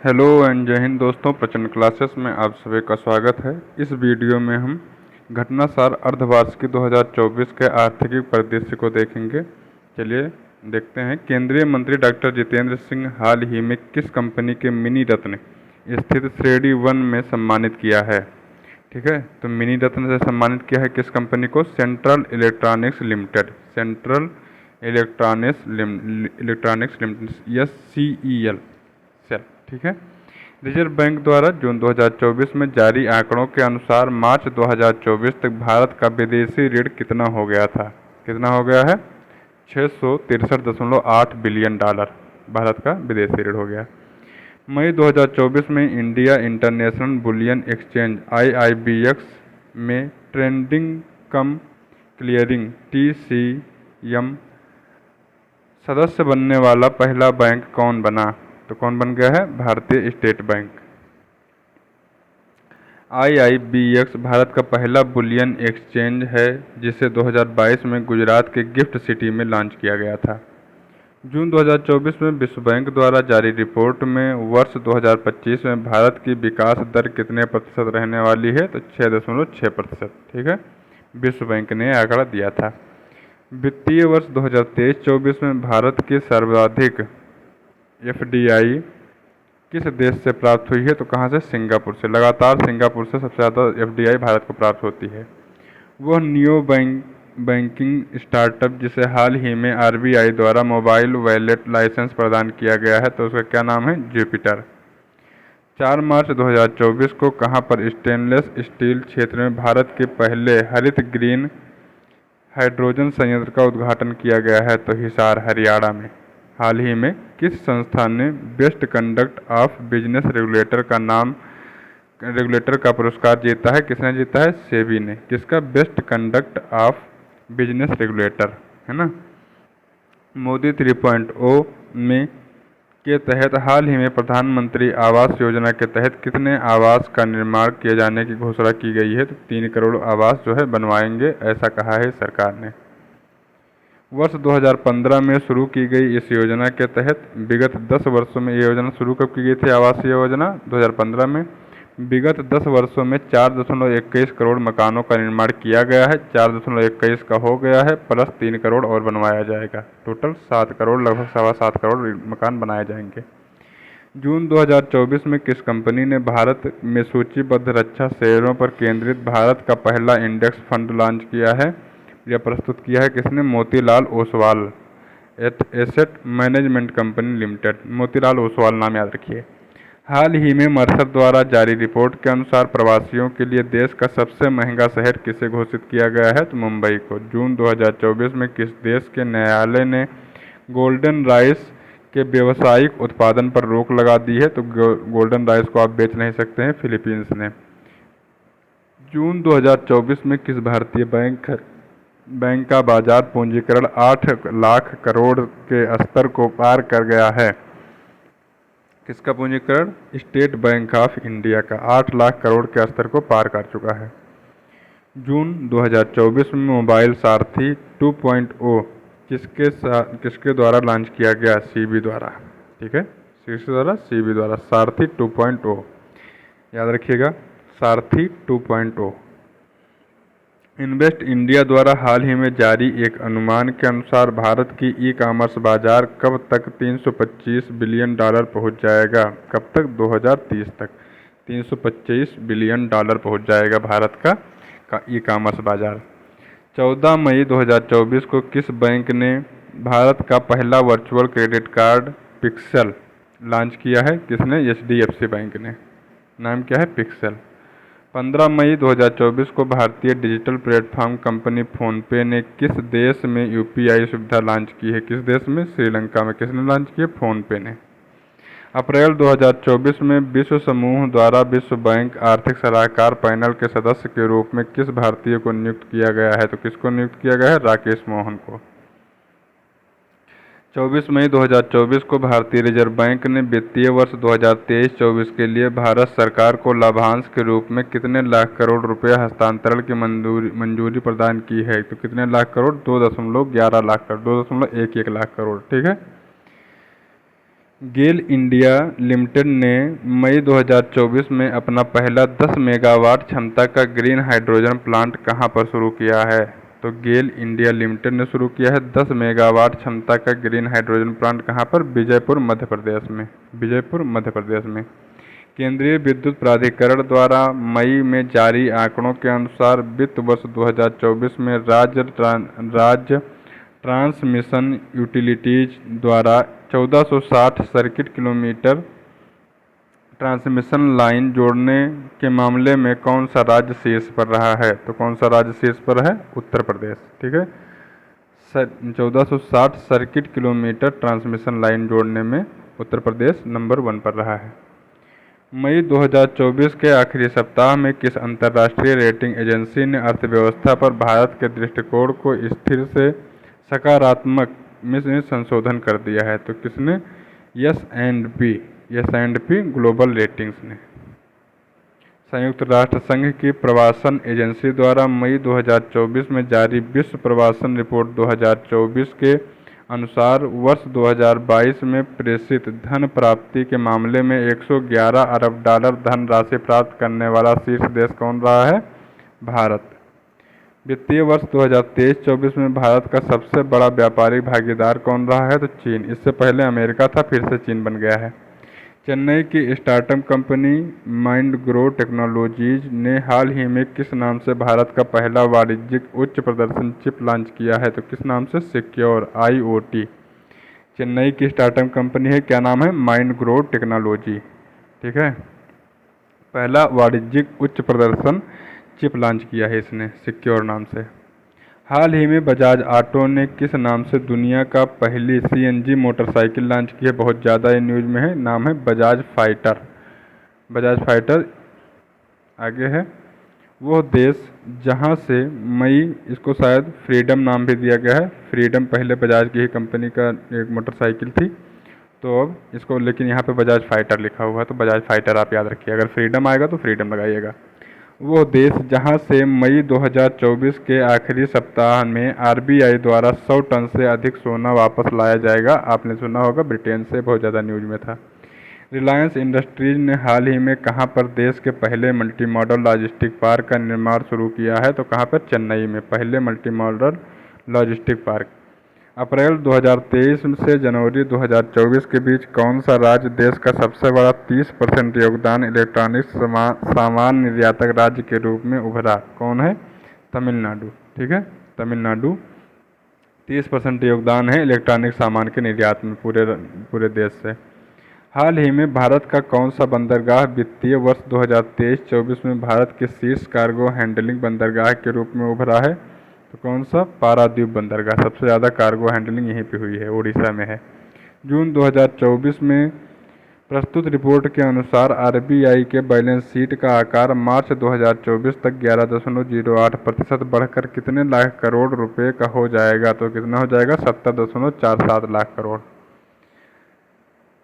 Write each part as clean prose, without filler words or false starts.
Hello and जय हिंद दोस्तों, प्रचंड क्लासेस में आप सभी का स्वागत है। इस वीडियो में हम घटनासार अर्धवार्षिकी 2024 के आर्थिक परिदृश्य को देखेंगे। चलिए देखते हैं। केंद्रीय मंत्री डॉक्टर जितेंद्र सिंह हाल ही में किस कंपनी के मिनी रत्न स्थित श्रेणी 1 में सम्मानित किया है? ठीक है, तो मिनी रत्न से सम्मानित किया है किस कंपनी को? Central electronics limited. Central electronics limited SCEL सेल। ठीक है। रिजर्व बैंक द्वारा जून 2024 में जारी आंकड़ों के अनुसार मार्च 2024 तक भारत का विदेशी ऋण कितना हो गया था? कितना हो गया है? 663.8 बिलियन डॉलर भारत का विदेशी ऋण हो गया। मई 2024 में India international bullion exchange IIBX में ट्रेडिंग कम क्लियरिंग TCM सदस्य बनने वाला पहला बैंक कौन बना? तो कौन बन गया है? भारतीय स्टेट बैंक। IIBX भारत का पहला बुलियन एक्सचेंज है जिसे 2022 में गुजरात के गिफ्ट सिटी में लॉन्च किया गया था। जून 2024 में विश्व बैंक द्वारा जारी रिपोर्ट में वर्ष 2025 में भारत की विकास दर कितने प्रतिशत रहने वाली है? तो 6.6%। ठीक है, विश्व बैंक ने आंकड़ा दिया था। वित्तीय वर्ष 2023-24 में भारत की सर्वाधिक FDI किस देश से प्राप्त हुई है? तो कहाँ से? सिंगापुर से। लगातार सिंगापुर से सबसे ज़्यादा FDI भारत को प्राप्त होती है। वह नियो बैंकिंग स्टार्टअप जिसे हाल ही में RBI द्वारा मोबाइल वॉलेट लाइसेंस प्रदान किया गया है, तो उसका क्या नाम है? जुपिटर। 4 मार्च 2024 को कहाँ पर स्टेनलेस स्टील क्षेत्र में भारत के पहले हरित ग्रीन हाइड्रोजन संयंत्र का उद्घाटन किया गया है? तो हिसार, हरियाणा में। हाल ही में किस संस्थान ने best conduct of business regulator का पुरस्कार जीता है? किसने जीता है? सेबी ने। किसका? Best conduct of business regulator, है ना। मोदी 3.0 में के तहत हाल ही में प्रधानमंत्री आवास योजना के तहत कितने आवास का निर्माण किए जाने की घोषणा की गई है? तो 3 करोड़ आवास जो है बनवाएंगे, ऐसा कहा है सरकार ने। वर्ष 2015 में शुरू की गई इस योजना के तहत विगत 10 वर्षों में, ये योजना शुरू कब की गई थी? आवासीय योजना 2015 में। विगत 10 वर्षों में 4.21 करोड़ मकानों का निर्माण किया गया है। 4.21 का हो गया है, प्लस 3 करोड़ और बनवाया जाएगा। टोटल 7 करोड़, लगभग 7.25 करोड़ मकान बनाए जाएंगे। जून 2024 में किस कंपनी ने भारत में सूचीबद्ध रक्षा शेयरों पर केंद्रित भारत का पहला इंडेक्स फंड लॉन्च किया है? यह प्रस्तुत किया है किसने? Motilal Oswal asset management company limited. Motilal Oswal नाम याद रखिए। हाल ही में मर्सर द्वारा जारी रिपोर्ट के अनुसार प्रवासियों के लिए देश का सबसे महंगा शहर किसे घोषित किया गया है? तो मुंबई को। जून 2024 में किस देश के न्यायालय ने गोल्डन राइस के व्यावसायिक उत्पादन पर रोक लगा दी है? तो गोल्डन राइस को आप बेच नहीं सकते हैं, फिलीपींस ने। जून 2024 में किस भारतीय बैंक का बाजार पूंजीकरण 8 लाख करोड़ के स्तर को पार कर गया है? किसका पूंजीकरण? स्टेट बैंक ऑफ इंडिया का 8 लाख करोड़ के स्तर को पार कर चुका है। जून 2024 में मोबाइल सारथी 2.0 किसके द्वारा लॉन्च किया गया? CB द्वारा। ठीक है, CB द्वारा सारथी 2.0 याद रखिएगा, सारथी 2.0। इन्वेस्ट इंडिया द्वारा हाल ही में जारी एक अनुमान के अनुसार भारत की ई-कॉमर्स बाजार कब तक 325 बिलियन डॉलर पहुंच जाएगा? कब तक? 2030 तक 325 बिलियन डॉलर पहुंच जाएगा भारत का ई-कॉमर्स बाजार। 14 मई 2024 को किस बैंक ने भारत का पहला virtual credit card pixel launch किया है? किसने? HDFC बैंक ने। नाम क्या है? पिक्सेल। 15 मई 2024 को भारतीय डिजिटल प्लेटफॉर्म कंपनी फ़ोनपे ने किस देश में UPI सुविधा लॉन्च की है? किस देश में? श्रीलंका में। किसने लॉन्च की है? फ़ोनपे ने। अप्रैल 2024 में विश्व समूह द्वारा विश्व बैंक आर्थिक सलाहकार पैनल के सदस्य के रूप में किस भारतीय को नियुक्त किया गया है? तो किसको नियुक्त किया गया है? राकेश मोहन को। 24 मई 2024 को भारतीय रिजर्व बैंक ने वित्तीय वर्ष 2023-24 के लिए भारत सरकार को लाभांश के रूप में कितने लाख करोड़ रुपए हस्तांतरण की मंजूरी प्रदान की है? तो कितने लाख करोड़? 2.11 लाख करोड़, 2.11 लाख करोड़। ठीक है। गेल इंडिया लिमिटेड ने मई 2024 में अपना पहला 10 मेगावाट क्षमता का ग्रीन हाइड्रोजन प्लांट कहां पर शुरू किया है? तो गेल इंडिया लिमिटेड ने शुरू किया है 10 मेगावाट क्षमता का ग्रीन हाइड्रोजन प्लांट कहां पर? विजयपुर मध्य प्रदेश में। विजयपुर मध्य प्रदेश में। केंद्रीय विद्युत प्राधिकरण द्वारा मई में जारी आंकड़ों के अनुसार वित्त वर्ष 2024 में राज्य ट्रांसमिशन यूटिलिटीज द्वारा 1460 सर्किट किलोमीटर ट्रांसमिशन लाइन जोड़ने के मामले में कौन सा राज्य शीर्ष पर रहा है? तो कौन सा राज्य शीर्ष पर है? उत्तर प्रदेश। ठीक है, 1460 सर्किट किलोमीटर ट्रांसमिशन लाइन जोड़ने में उत्तर प्रदेश नंबर 1 पर रहा है। मई 2024 के आखिरी सप्ताह में किस अंतर्राष्ट्रीय रेटिंग एजेंसी ने अर्थव्यवस्था पर भारत के दृष्टिकोण को स्थिर से सकारात्मक में संशोधन कर दिया है? तो किसने? S and P global ratings ने। संयुक्त राष्ट्र संघ की प्रवासन एजेंसी द्वारा मई 2024 में जारी विश्व प्रवासन रिपोर्ट 2024 के अनुसार वर्ष 2022 में प्रेषित धन प्राप्ति के मामले में 111 अरब डॉलर धनराशि प्राप्त करने वाला शीर्ष देश कौन रहा है? भारत। वित्तीय वर्ष 2023-24 में भारत का सबसे बड़ा व्यापारिक भागीदार कौन रहा है? तो चीन। इससे पहले अमेरिका था, फिर से चीन बन गया है। चेन्नई की स्टार्टअप कंपनी माइंडग्रो टेक्नोलॉजीज ने हाल ही में किस नाम से भारत का पहला वाणिज्यिक उच्च प्रदर्शन चिप लॉन्च किया है? तो किस नाम से? Secure IoT। चेन्नई की स्टार्टअप कंपनी है, क्या नाम है? माइंडग्रो टेक्नोलॉजी। ठीक है, पहला वाणिज्यिक उच्च प्रदर्शन चिप लॉन्च किया है इसने, सिक्योर नाम से। हाल ही में बजाज ऑटो ने किस नाम से दुनिया का पहली CNG मोटरसाइकिल लॉन्च की है? बहुत ज़्यादा ये न्यूज में है, नाम है बजाज फाइटर। बजाज फाइटर आगे है। वो देश जहां से मई, इसको शायद फ्रीडम नाम भी दिया गया है। फ्रीडम पहले बजाज की ही कंपनी का एक मोटरसाइकिल थी, तो अब इसको, लेकिन यहाँ पे बजाज फाइटर लिखा हुआ है, तो बजाज फाइटर आप याद रखिए। अगर फ्रीडम आएगा तो फ्रीडम लगाइएगा। वो देश जहां से मई 2024 के आखिरी सप्ताह में RBI द्वारा 100 टन से अधिक सोना वापस लाया जाएगा, आपने सुना होगा, ब्रिटेन से, बहुत ज़्यादा न्यूज में था। रिलायंस इंडस्ट्रीज ने हाल ही में कहां पर देश के पहले मल्टी मॉडल लॉजिस्टिक पार्क का निर्माण शुरू किया है? तो कहां पर? चेन्नई में पहले मल्टी मॉडल लॉजिस्टिक पार्क। अप्रैल 2023 से जनवरी 2024 के बीच कौन सा राज्य देश का सबसे बड़ा 30% योगदान इलेक्ट्रॉनिक सामान निर्यातक राज्य के रूप में उभरा? कौन है? तमिलनाडु। ठीक है, तमिलनाडु 30% योगदान है इलेक्ट्रॉनिक सामान के निर्यात में पूरे देश से। हाल ही में भारत का कौन सा बंदरगाह वित्तीय वर्ष 2023-24 में भारत के शीर्ष कार्गो हैंडलिंग बंदरगाह के रूप में उभरा है? तो कौन सा? पारादीप बंदरगाह। सबसे ज़्यादा कार्गो हैंडलिंग यहीं पे हुई है, उड़ीसा में है। जून 2024 में प्रस्तुत रिपोर्ट के अनुसार RBI के बैलेंस शीट का आकार मार्च 2024 तक 11.08% बढ़कर कितने लाख करोड़ रुपए का हो जाएगा? तो कितना हो जाएगा? 70.47 लाख करोड़।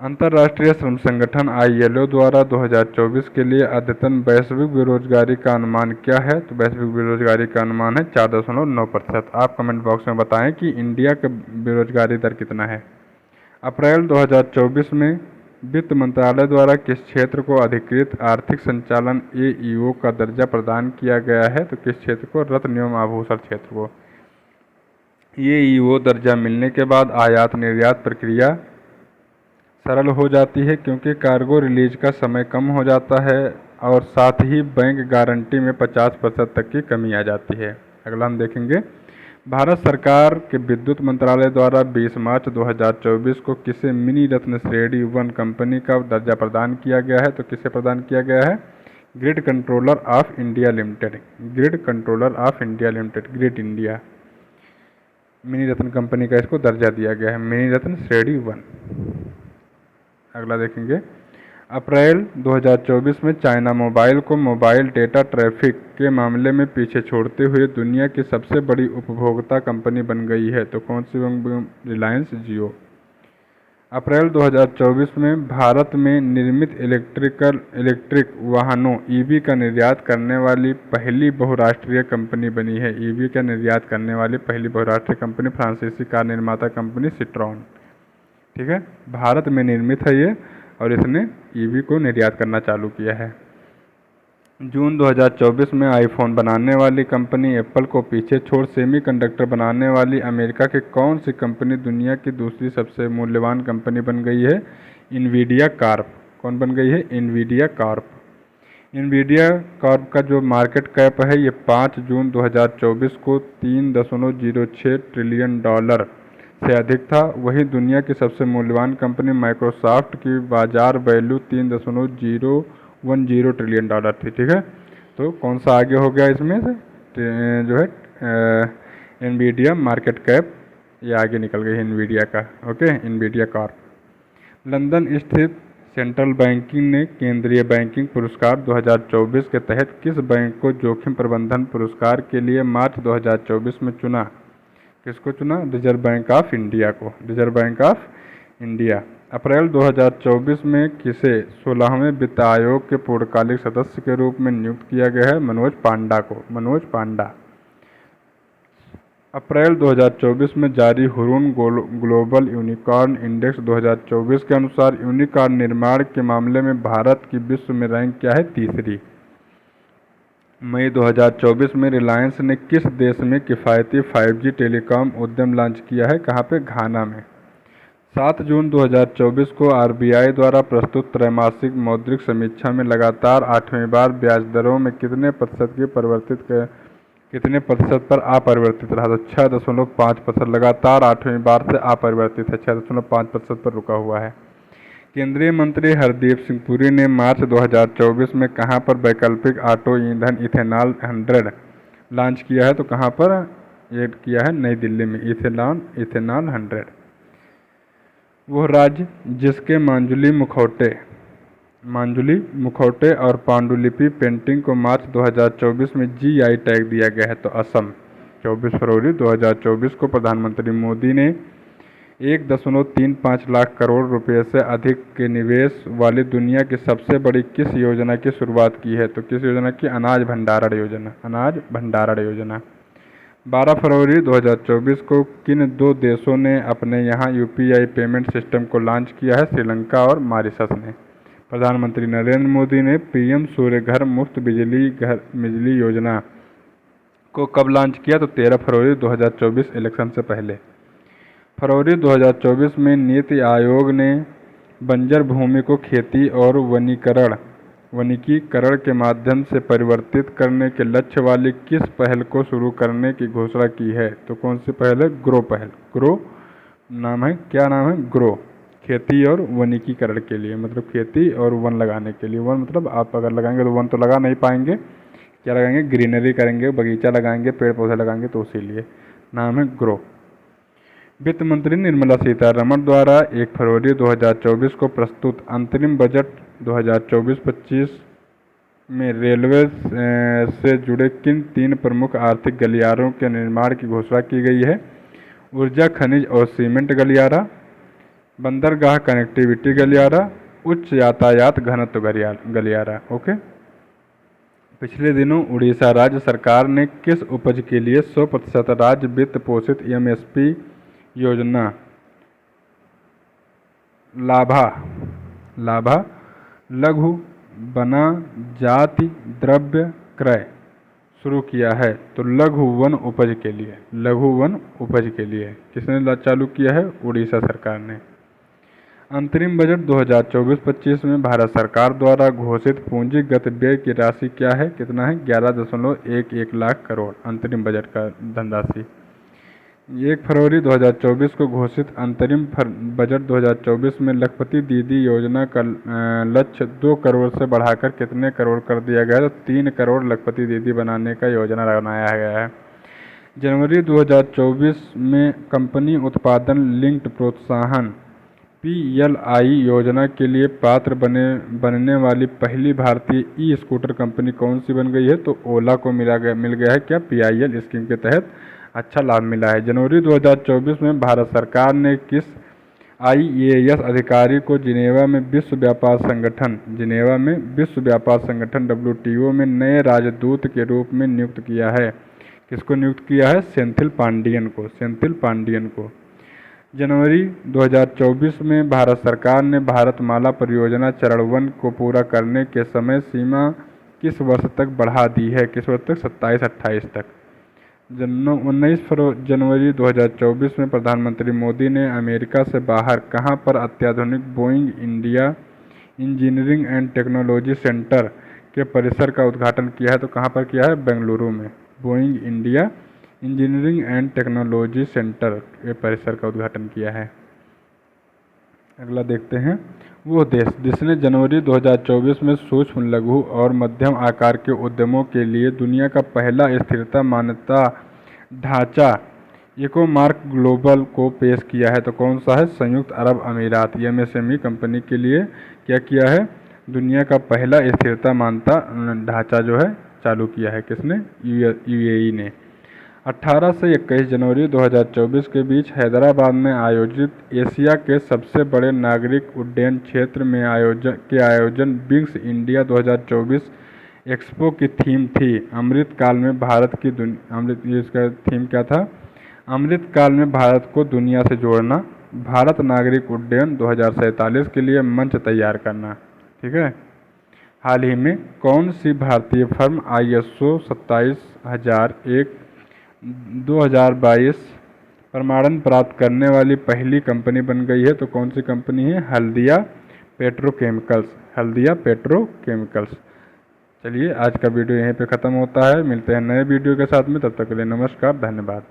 अंतर्राष्ट्रीय श्रम संगठन ILO द्वारा 2024 के लिए अद्यतन वैश्विक बेरोजगारी का अनुमान क्या है? तो वैश्विक बेरोजगारी का अनुमान है 4.9%। आप कमेंट बॉक्स में बताएं कि इंडिया का बेरोजगारी दर कितना है। अप्रैल 2024 में वित्त मंत्रालय द्वारा किस क्षेत्र को अधिकृत आर्थिक संचालन AEO का दर्जा प्रदान किया गया है? तो किस क्षेत्र को? रत्न एवं आभूषण क्षेत्र को। AEO दर्जा मिलने के बाद आयात निर्यात प्रक्रिया सरल हो जाती है, क्योंकि कार्गो रिलीज का समय कम हो जाता है और साथ ही बैंक गारंटी में 50% तक की कमी आ जाती है। अगला हम देखेंगे, भारत सरकार के विद्युत मंत्रालय द्वारा 20 मार्च 2024 को किसे मिनी रत्न श्रेणी 1 कंपनी का दर्जा प्रदान किया गया है? तो किसे प्रदान किया गया है? Grid controller of India limited. Grid controller of India limited, grid India mini Ratna company का इसको दर्जा दिया गया है, मिनी रत्न श्रेणी 1। अगला देखेंगे, अप्रैल 2024 में चाइना मोबाइल को मोबाइल डेटा ट्रैफिक के मामले में पीछे छोड़ते हुए दुनिया की सबसे बड़ी उपभोक्ता कंपनी बन गई है। तो कौन सी? रिलायंस जियो। अप्रैल 2024 में भारत में निर्मित इलेक्ट्रिक वाहनों EV का निर्यात करने वाली पहली बहुराष्ट्रीय कंपनी बनी है। EV का निर्यात करने वाली पहली बहुराष्ट्रीय कंपनी फ्रांसीसी कार निर्माता कंपनी सिट्रॉन। ठीक है, भारत में निर्मित है ये और इसने ईवी को निर्यात करना चालू किया है। जून 2024 में आईफोन बनाने वाली कंपनी एप्पल को पीछे छोड़ सेमीकंडक्टर बनाने वाली अमेरिका की कौन सी कंपनी दुनिया की दूसरी सबसे मूल्यवान कंपनी बन गई है? इन्वीडिया कॉर्प। कौन बन गई है? इन्वीडिया कॉर्प। इन्वीडिया कॉर्प का जो मार्केट कैप है ये 5 जून 2024 को $3.06 ट्रिलियन से अधिक था। वहीं दुनिया की सबसे मूल्यवान कंपनी माइक्रोसॉफ्ट की बाजार वैल्यू $3.010 ट्रिलियन थी। ठीक है, तो कौन सा आगे हो गया इसमें से? जो है एनवीडिया मार्केट कैप ये आगे निकल गई एनवीडिया का। Okay, Nvidia Corp. लंदन स्थित सेंट्रल बैंकिंग ने केंद्रीय बैंकिंग पुरस्कार 2024 के तहत किस बैंक को जोखिम प्रबंधन पुरस्कार के लिए मार्च 2024 में चुना? किसको चुना? रिजर्व बैंक ऑफ इंडिया को। Reserve bank of India. April 2024 में किसे 16वें वित्त आयोग के पूर्णकालिक सदस्य के रूप में नियुक्त किया गया है? मनोज पांडा को। मनोज पांडा। अप्रैल 2024 में जारी हुरून ग्लोबल यूनिकॉर्न इंडेक्स 2024 के अनुसार यूनिकॉर्न निर्माण के मामले में भारत की विश्व में रैंक क्या है? तीसरी। मई 2024 में रिलायंस ने किस देश में किफ़ायती 5G टेलीकॉम उद्यम लॉन्च किया है? कहाँ पे? घाना में। 7 जून 2024 को आरबीआई द्वारा प्रस्तुत त्रैमासिक मौद्रिक समीक्षा में लगातार 8वीं बार ब्याज दरों में कितने प्रतिशत पर अपरिवर्तित रहा? तो 6.5% लगातार 8वीं बार से अपरिवर्तित है, 6.5% पर रुका हुआ है। केंद्रीय मंत्री हरदीप सिंह पुरी ने मार्च 2024 में कहां पर वैकल्पिक ऑटो ईंधन इथेनॉल 100 लॉन्च किया है? तो कहां पर ये किया है? नई दिल्ली में इथेनॉल 100। वह राज्य जिसके मांजुली मुखौटे और पांडुलिपि पेंटिंग को मार्च 2024 में जीआई टैग दिया गया है, तो असम। 24 फरवरी 2024 को प्रधानमंत्री मोदी ने 1.35 लाख करोड़ रुपए से अधिक के निवेश वाली दुनिया की सबसे बड़ी किस योजना की शुरुआत की है? तो किस योजना की? अनाज भंडारण योजना। अनाज भंडारण योजना। 12 फरवरी 2024 को किन दो देशों ने अपने यहाँ यूपीआई पेमेंट सिस्टम को लॉन्च किया है? श्रीलंका और मॉरिशस ने। प्रधानमंत्री नरेंद्र मोदी ने पीएम सूर्य घर मुफ्त बिजली योजना को कब लॉन्च किया? तो 13 फरवरी 2024 इलेक्शन से पहले। फरवरी 2024 में नीति आयोग ने बंजर भूमि को खेती और वनीकीकरण के माध्यम से परिवर्तित करने के लक्ष्य वाली किस पहल को शुरू करने की घोषणा की है? तो कौन सी पहल है? ग्रो पहल। ग्रो नाम है, क्या नाम है? ग्रो। खेती और वनीकीकरण के लिए, मतलब खेती और वन लगाने के लिए। वन मतलब आप अगर लगाएंगे तो वन तो लगा नहीं पाएंगे, क्या लगाएंगे? ग्रीनरी करेंगे, बगीचा लगाएंगे, पेड़ पौधे लगाएंगे, तो इसीलिए नाम है ग्रो। वित्त मंत्री निर्मला सीतारमण द्वारा 1 फरवरी 2024 को प्रस्तुत अंतरिम बजट 2024-25 में रेलवे से जुड़े किन 3 प्रमुख आर्थिक गलियारों के निर्माण की घोषणा की गई है? ऊर्जा, खनिज और सीमेंट गलियारा, बंदरगाह कनेक्टिविटी गलियारा, उच्च यातायात घनत्व गलियारा। ओके। पिछले दिनों उड़ीसा राज्य सरकार ने किस उपज के लिए 100% राज्य वित्त पोषित एमएसपी योजना लाभा लघु बना जाति द्रव्य क्रय शुरू किया है? तो लघु वन उपज के लिए किसने चालू किया है? उड़ीसा सरकार ने। अंतरिम बजट 2024-25 में भारत सरकार द्वारा घोषित पूंजीगत व्यय की राशि क्या है? कितना है? 11.11 लाख करोड़ अंतरिम बजट का धनराशि। 1 फरवरी 2024 को घोषित अंतरिम बजट 2024 में लखपति दीदी योजना का लक्ष्य 2 करोड़ से बढ़ाकर कितने करोड़ कर दिया गया है? तो 3 करोड़ लखपति दीदी बनाने का योजना बनाया गया है। जनवरी 2024 में कंपनी उत्पादन लिंक्ड प्रोत्साहन PLI योजना के लिए पात्र बनने वाली पहली भारतीय ई स्कूटर कंपनी कौन सी बन गई है? तो ओला को मिल गया है क्या? PIL स्कीम के तहत अच्छा लाभ मिला है। जनवरी 2024 में भारत सरकार ने किस IAS अधिकारी को जिनेवा में विश्व व्यापार संगठन WTO में नए राजदूत के रूप में नियुक्त किया है? किसको नियुक्त किया है? सेंथिल पांडियन को। जनवरी 2024 में भारत सरकार ने भारतमाला परियोजना चरण 1 को पूरा करने के समय सीमा किस वर्ष तक बढ़ा दी है? किस वर्ष तक? 27-28 तक। 19 जनवरी 2024 में प्रधानमंत्री मोदी ने अमेरिका से बाहर कहां पर अत्याधुनिक Boeing India engineering and technology centre के परिसर का उद्घाटन किया है? तो कहां पर किया है? बेंगलुरु में Boeing India engineering and technology centre के परिसर का उद्घाटन किया है। अगला देखते हैं, वो देश जिसने जनवरी 2024 में सूक्ष्म, लघु और मध्यम आकार के उद्यमों के लिए दुनिया का पहला स्थिरता मान्यता ढांचा इकोमार्क ग्लोबल को पेश किया है? तो कौन सा है? संयुक्त अरब अमीरात। एमएसएमई कंपनी के लिए क्या किया है? दुनिया का पहला स्थिरता मान्यता ढांचा जो है चालू किया है। किसने? यूएई ने। 18 से 21 जनवरी 2024 के बीच हैदराबाद में आयोजित एशिया के सबसे बड़े नागरिक उड्डयन क्षेत्र में आयोजन विंग्स इंडिया 2024 एक्सपो की थीम थी अमृतकाल में भारत की इसका थीम क्या था? अमृतकाल में भारत को दुनिया से जोड़ना, भारत नागरिक उड्डयन 2047 के लिए मंच तैयार करना। ठीक है। हाल ही में कौन सी भारतीय फर्म ISO 27001 2022 प्रमाणन प्राप्त करने वाली पहली कंपनी बन गई है? तो कौन सी कंपनी है? हल्दिया पेट्रोकेमिकल्स। हल्दिया पेट्रोकेमिकल्स। चलिए आज का वीडियो यहीं पे ख़त्म होता है। मिलते हैं नए वीडियो के साथ में, तब तक के लिए नमस्कार, धन्यवाद।